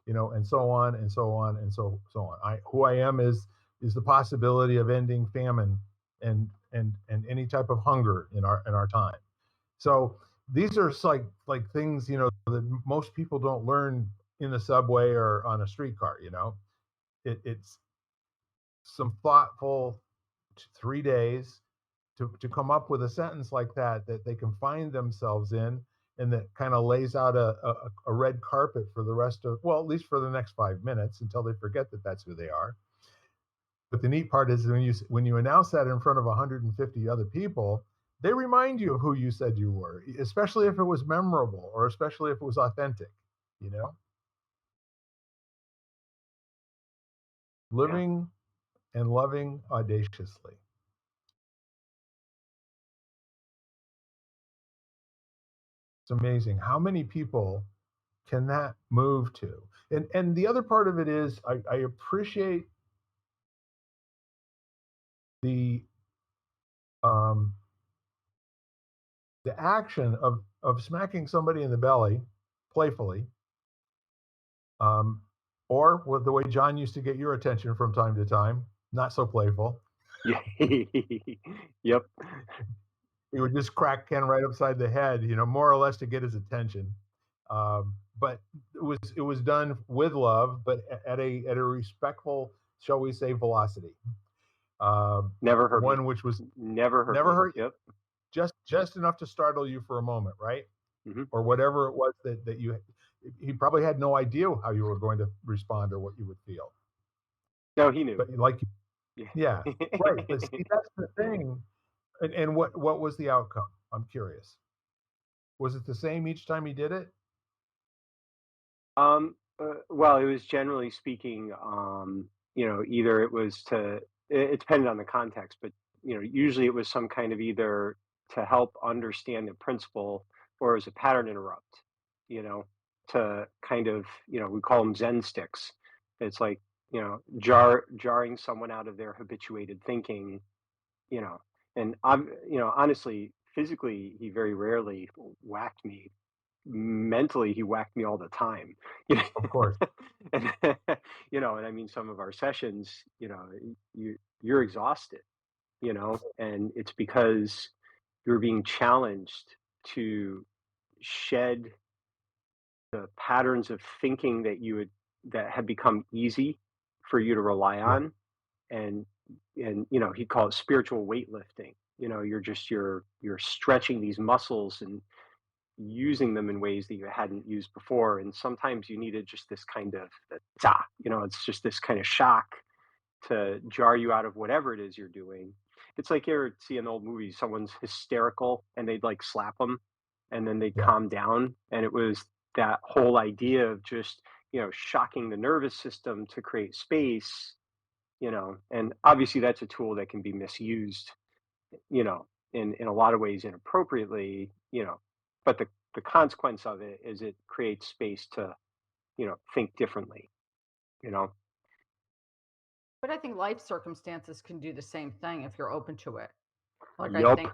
Speaker 1: and so on and so on and so on. Who I am is the possibility of ending famine and any type of hunger in our time. So these are like things that most people don't learn in the subway or on a streetcar. It's some thoughtful 3 days to come up with a sentence like that they can find themselves in, and that kind of lays out a red carpet for the rest of, well, at least for the next 5 minutes until they forget that that's who they are. But the neat part is when you announce that in front of 150 other people, they remind you of who you said you were, especially if it was memorable or especially if it was authentic, you know?
Speaker 3: Yeah.
Speaker 1: Living and loving audaciously. It's amazing how many people can that move to. And the other part of it is I appreciate the um, the action of smacking somebody in the belly playfully, um, or with the way John used to get your attention from time to time, not so playful.
Speaker 3: Yeah. Yep.
Speaker 1: He would just crack Ken right upside the head, more or less to get his attention. But it was done with love, but at a respectful, shall we say, velocity.
Speaker 3: Never hurt me.
Speaker 1: One which was
Speaker 3: Never hurt
Speaker 1: never
Speaker 3: me.
Speaker 1: hurt,
Speaker 3: Yep.
Speaker 1: just enough to startle you for a moment, right?
Speaker 3: Hmm.
Speaker 1: Or whatever it was that you. He probably had no idea how you were going to respond or what you would feel.
Speaker 3: No, he knew.
Speaker 1: But like, yeah,
Speaker 3: Yeah.
Speaker 1: right. But see, that's the thing. And what was the outcome? I'm curious. Was it the same each time he did it?
Speaker 3: Well, it was generally speaking, either it was it depended on the context, but, usually it was some kind of either to help understand the principle or as a pattern interrupt, you know, to kind of, we call them Zen sticks. It's like, jarring someone out of their habituated thinking, you know, and honestly, physically, he very rarely whacked me. Mentally, he whacked me all the time. You
Speaker 1: Of course.
Speaker 3: know? And and I mean some of our sessions, you're exhausted, and it's because you're being challenged to shed the patterns of thinking that had become easy for you to rely
Speaker 1: Yeah.
Speaker 3: on, and he called it spiritual weightlifting. You're stretching these muscles and using them in ways that you hadn't used before. And sometimes you needed just this kind of it's just this kind of shock to jar you out of whatever it is you're doing. It's like you ever see an old movie, someone's hysterical and they'd like slap them and then they'd
Speaker 1: Yeah.
Speaker 3: calm down. And it was that whole idea of just, shocking the nervous system to create space, and obviously that's a tool that can be misused, you know, in a lot of ways inappropriately, but the consequence of it is it creates space to, think differently, you know.
Speaker 2: But I think life circumstances can do the same thing if you're open to it. Like, I
Speaker 3: Yup.
Speaker 2: think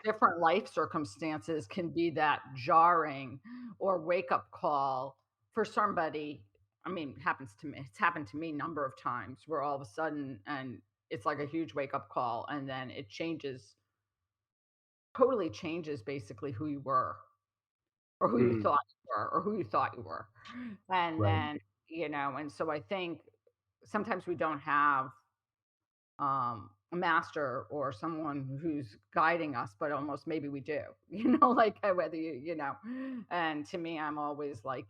Speaker 2: different life circumstances can be that jarring or wake up call for somebody. I mean, it happens to me. It's happened to me a number of times where all of a sudden, and it's like a huge wake up call, and then it totally changes basically who you were or who you
Speaker 3: Mm,
Speaker 2: thought you were or who you thought you were. And
Speaker 1: Right.
Speaker 2: then, and so I think sometimes we don't have a master or someone who's guiding us, but almost maybe we do, like whether and to me, I'm always like,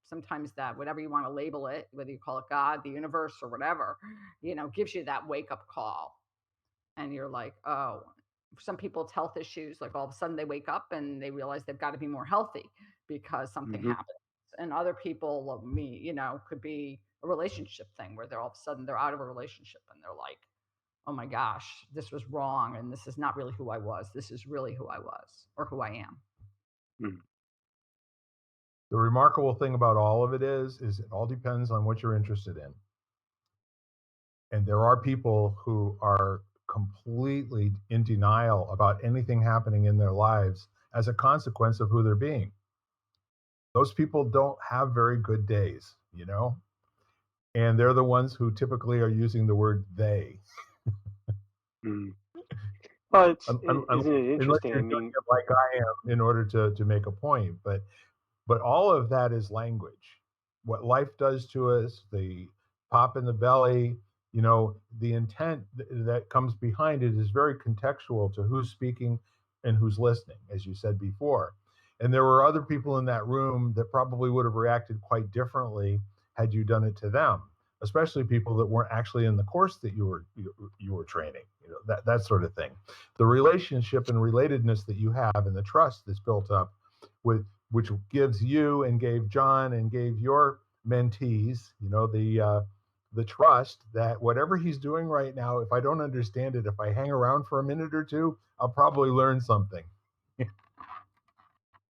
Speaker 2: sometimes that whatever you want to label it, whether you call it God, the universe, or whatever, gives you that wake up call. And you're like, oh, some people with health issues, like all of a sudden they wake up and they realize they've got to be more healthy because something
Speaker 3: mhm,
Speaker 2: happens. And other people, like me, could be a relationship thing where they're all of a sudden they're out of a relationship and they're like, oh my gosh, this was wrong. And this is not really who I was. This is really who I was or who I am.
Speaker 3: mm,
Speaker 1: The remarkable thing about all of it is it all depends on what you're interested in. And there are people who are completely in denial about anything happening in their lives as a consequence of who they're being. Those people don't have very good days. And they're the ones who typically are using the word they.
Speaker 3: mm. Well, isn't it
Speaker 1: Unless
Speaker 3: interesting?
Speaker 1: you're
Speaker 3: I
Speaker 1: doing
Speaker 3: mean,
Speaker 1: it like I am in order to make a point. But all of that is language. What life does to us, the pop in the belly, the intent that comes behind it is very contextual to who's speaking and who's listening, as you said before. And there were other people in that room that probably would have reacted quite differently had you done it to them. especially people that weren't actually in the course that you were training, that sort of thing. The relationship and relatedness that you have and the trust that's built up with which gives you and gave John and gave your mentees, the trust that whatever he's doing right now, if I don't understand it, if I hang around for a minute or two, I'll probably learn something.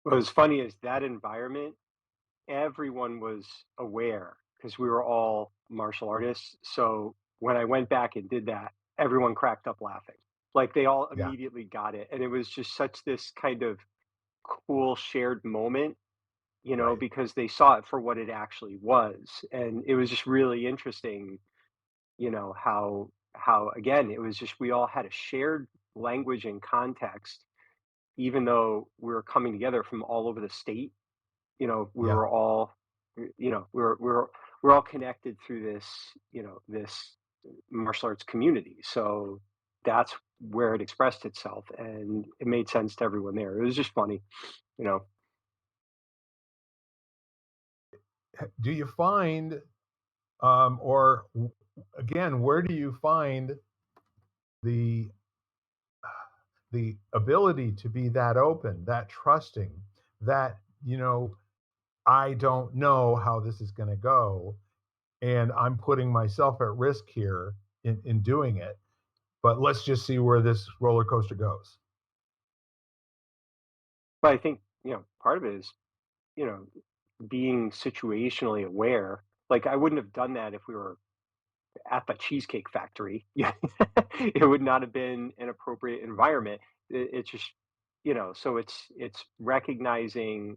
Speaker 3: What was funny is that environment, everyone was aware because we were all martial artists. So when I went back and did that, everyone cracked up laughing. Like they all
Speaker 1: Yeah,
Speaker 3: immediately got it. And it was just such this kind of cool shared moment,
Speaker 1: right.
Speaker 3: because they saw it for what it actually was. And it was just really interesting, how again, it was just we all had a shared language and context, even though we were coming together from all over the state. We
Speaker 1: Yeah.
Speaker 3: were all, we're all connected through this martial arts community. So that's where it expressed itself, and it made sense to everyone there. It was just funny, you know.
Speaker 1: Do you find, or again, where do you find the the ability to be that open, that trusting, that I don't know how this is going to go, and I'm putting myself at risk here in doing it. But let's just see where this roller coaster goes.
Speaker 3: But I think, part of it is, you know, being situationally aware. Like I wouldn't have done that if we were at the Cheesecake Factory. Yeah. It would not have been an appropriate environment. It's just, so it's recognizing,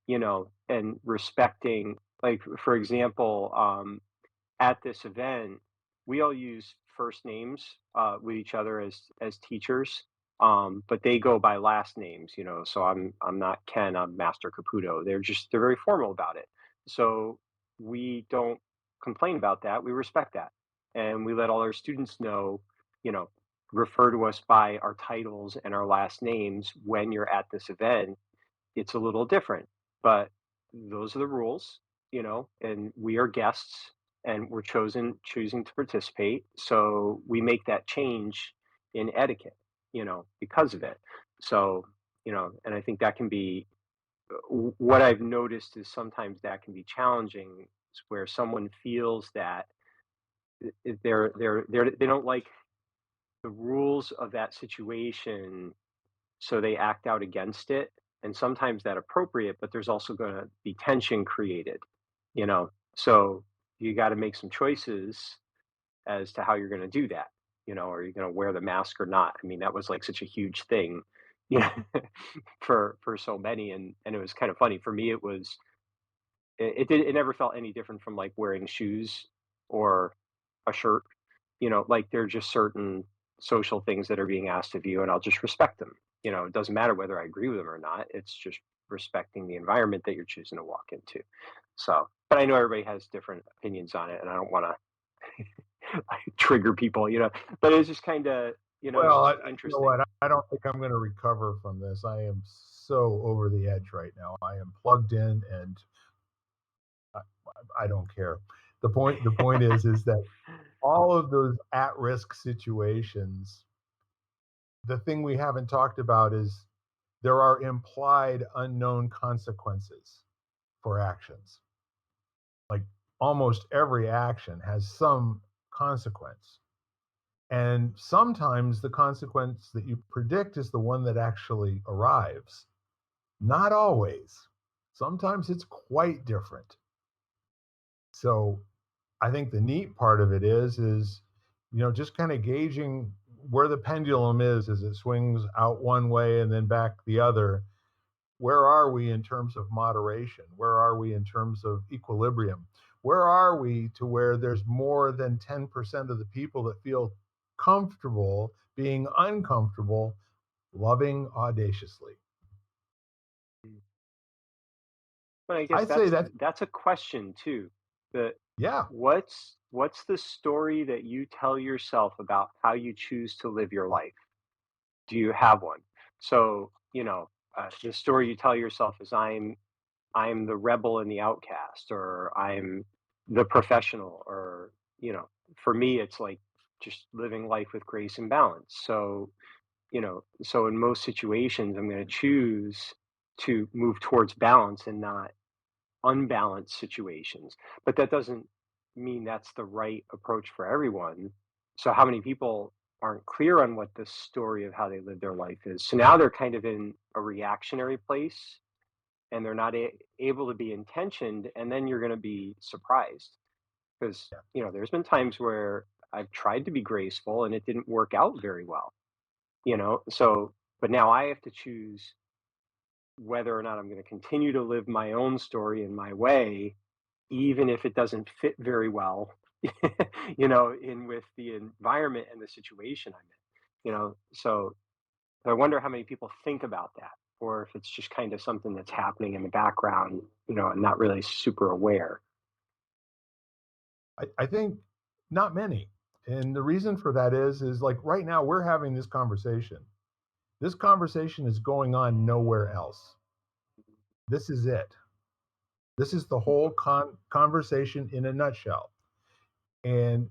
Speaker 3: and respecting. Like for example, at this event, we all use first names with each other as teachers, but they go by last names. So I'm not Ken, I'm Master Caputo. They're very formal about it. So we don't complain about that. We respect that, and we let all our students know, you know, refer to us by our titles and our last names when you're at this event. It's a little different, but those are the rules, and we are guests and we're choosing to participate. So we make that change in etiquette, because of it. So, and I think that can be what I've noticed is sometimes that can be challenging where someone feels that they don't like the rules of that situation, so they act out against it. And sometimes that appropriate, but there's also going to be tension created, so you got to make some choices as to how you're going to do that. Are you going to wear the mask or not? I mean, that was like such a huge thing, you know, for so many. And it was kind of funny for me. It never felt any different from like wearing shoes or a shirt. Like there are just certain social things that are being asked of you, and I'll just respect them. It doesn't matter whether I agree with them or not. It's just respecting the environment that you're choosing to walk into. So, but I know everybody has different opinions on it, and I don't want to trigger people, But it's just kind of, it's
Speaker 1: Well,
Speaker 3: just
Speaker 1: you know
Speaker 3: interesting.
Speaker 1: what? I don't think I'm going to recover from this. I am so over the edge right now. I am plugged in, and I, I don't care. The point is that all of those at-risk situations, the thing we haven't talked about is there are implied unknown consequences for actions. Like almost every action has some consequence. And sometimes the consequence that you predict is the one that actually arrives. Not always. Sometimes it's quite different. So I think the neat part of it is, just kind of gauging where the pendulum is as it swings out one way and then back the other. Where are we in terms of moderation? Where are we in terms of equilibrium? Where are we to where there's more than 10% of the people that feel comfortable being uncomfortable, loving audaciously?
Speaker 3: But I guess
Speaker 1: I'd say
Speaker 3: that's
Speaker 1: that's,
Speaker 3: that's a question too. The
Speaker 1: yeah.
Speaker 3: what's the story that you tell yourself about how you choose to live your life? Do you have one? So, the story you tell yourself is I'm the rebel and the outcast, or I'm the professional, or for me, it's like just living life with grace and balance. So in most situations, I'm going to choose to move towards balance and not unbalanced situations. But that doesn't mean that's the right approach for everyone. So how many people aren't clear on what the story of how they live their life is? So now they're kind of in a reactionary place and they're not able to be intentioned. And then you're going to be surprised because, there's been times where I've tried to be graceful and it didn't work out very well, So, but now I have to choose whether or not I'm going to continue to live my own story in my way, even if it doesn't fit very well, in with the environment and the situation I'm in, So I wonder how many people think about that, or if it's just kind of something that's happening in the background, and not really super aware.
Speaker 1: I think not many. And the reason for that is like right now we're having this conversation. This conversation is going on nowhere else. This is it. This is the whole conversation in a nutshell. And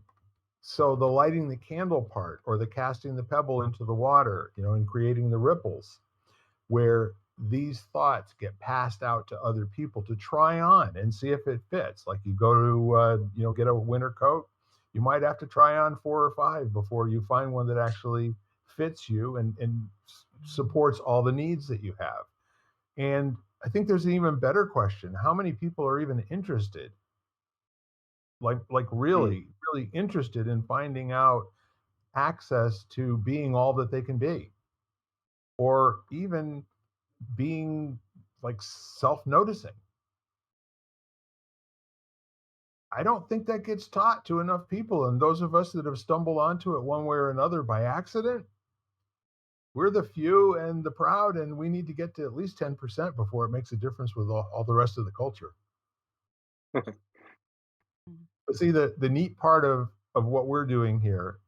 Speaker 1: so the lighting the candle part or the casting the pebble into the water, and creating the ripples where these thoughts get passed out to other people to try on and see if it fits. Like you go to, get a winter coat, you might have to try on 4 or 5 before you find one that actually fits you and supports all the needs that you have. And I think there's an even better question. How many people are even interested? Like
Speaker 3: Mm.
Speaker 1: really interested in finding out access to being all that they can be, or even being like self-noticing. I don't think that gets taught to enough people. And those of us that have stumbled onto it one way or another by accident, we're the few and the proud, and we need to get to at least 10% before it makes a difference with all the rest of the culture.
Speaker 2: Mm.
Speaker 1: But see, the neat part of what we're doing here,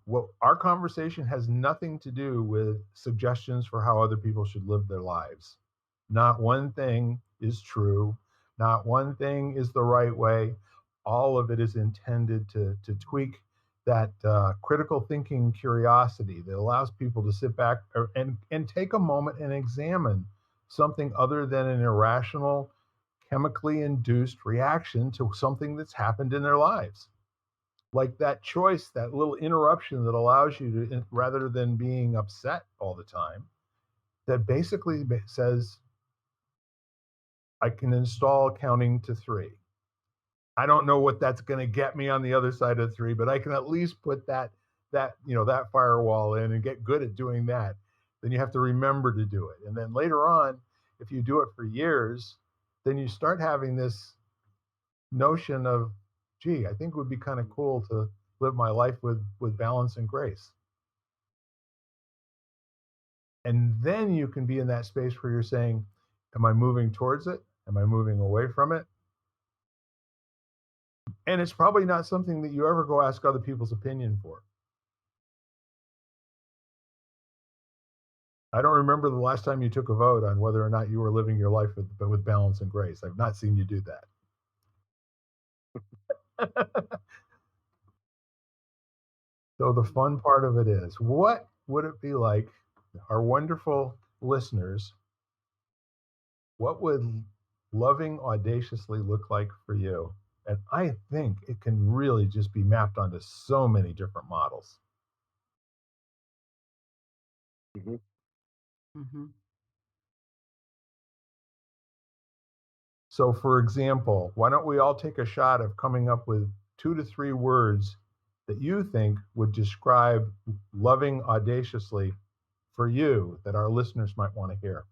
Speaker 1: what our conversation has nothing to do with suggestions for how other people should live their lives. Not one thing is true. Not one thing is the right way. All of it is intended to tweak that critical thinking curiosity that allows people to sit back and take a moment and examine something other than an irrational, chemically induced reaction to something that's happened in their lives. Like that choice, that little interruption that allows you to, rather than being upset all the time, that basically says, I can install counting to 3. I don't know what that's going to get me on the other side of 3, but I can at least put that firewall in and get good at doing that. Then you have to remember to do it. And then later on, if you do it for years, then you start having this notion of, gee, I think it would be kind of cool to live my life with balance and grace. And then you can be in that space where you're saying, am I moving towards it? Am I moving away from it? And it's probably not something that you ever go ask other people's opinion for. I don't remember the last time you took a vote on whether or not you were living your life with balance and grace. I've not seen you do that. So the fun part of it is, what would it be like, our wonderful listeners, what would loving audaciously look like for you? And I think it can really just be mapped onto so many different models.
Speaker 3: Mhm.
Speaker 2: Mm-hmm.
Speaker 1: So, for example, why don't we all take a shot of coming up with 2 to 3 words that you think would describe loving audaciously for you that our listeners might want to hear?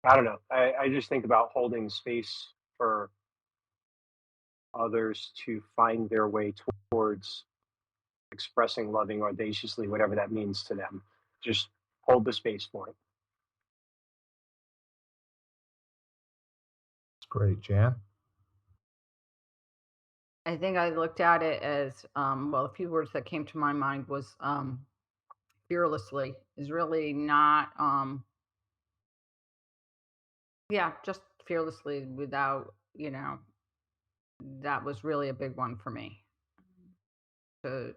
Speaker 3: I don't know. I just think about holding space for others to find their way towards expressing loving audaciously, whatever that means to them. Just hold the space for it.
Speaker 1: It's great, Jan.
Speaker 2: I think I looked at it as, well, a few words that came to my mind was fearlessly is really not, yeah, just fearlessly without, that was really a big one for me to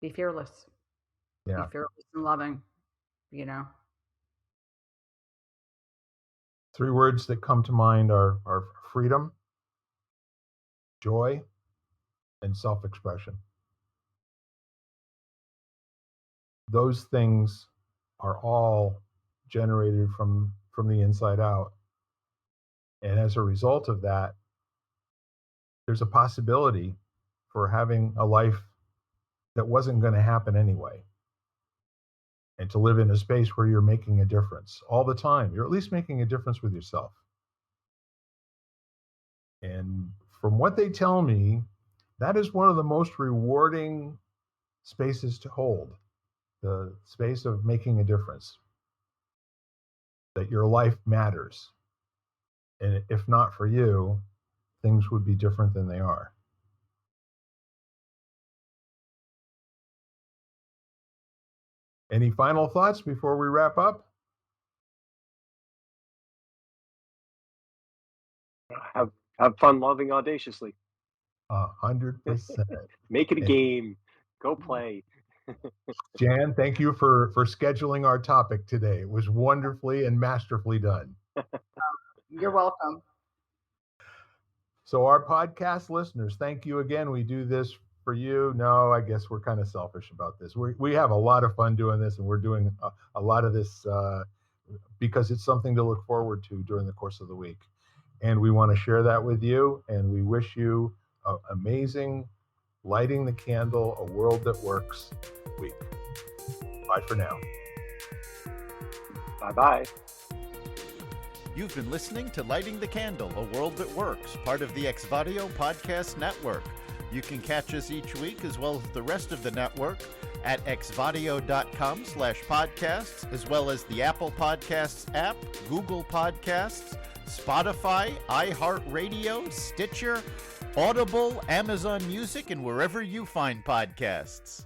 Speaker 2: be fearless, be
Speaker 1: Yeah.
Speaker 2: fearless and loving, you know.
Speaker 1: Three words that come to mind are freedom, joy, and self-expression. Those things are all generated from the inside out. And as a result of that, there's a possibility for having a life that wasn't going to happen anyway. And to live in a space where you're making a difference all the time. You're at least making a difference with yourself. And from what they tell me, that is one of the most rewarding spaces to hold, the space of making a difference, that your life matters. And if not for you, things would be different than they are. Any final thoughts before we wrap up?
Speaker 3: Have fun loving audaciously.
Speaker 1: 100%.
Speaker 3: Make it a game. Go play.
Speaker 1: Jan, thank you for scheduling our topic today. It was wonderfully and masterfully done.
Speaker 2: You're welcome.
Speaker 1: So our podcast listeners, thank you again. We do this for you. No, I guess we're kind of selfish about this. We have a lot of fun doing this, and we're doing a lot of this because it's something to look forward to during the course of the week. And we want to share that with you, and we wish you an amazing Lighting the Candle, A World That Works week. Bye for now.
Speaker 3: Bye-bye.
Speaker 4: You've been listening to Lighting the Candle, A World That Works, part of the Exvadio Podcast Network. You can catch us each week, as well as the rest of the network, at exvadio.com/podcasts, as well as the Apple Podcasts app, Google Podcasts, Spotify, iHeartRadio, Stitcher, Audible, Amazon Music, and wherever you find podcasts.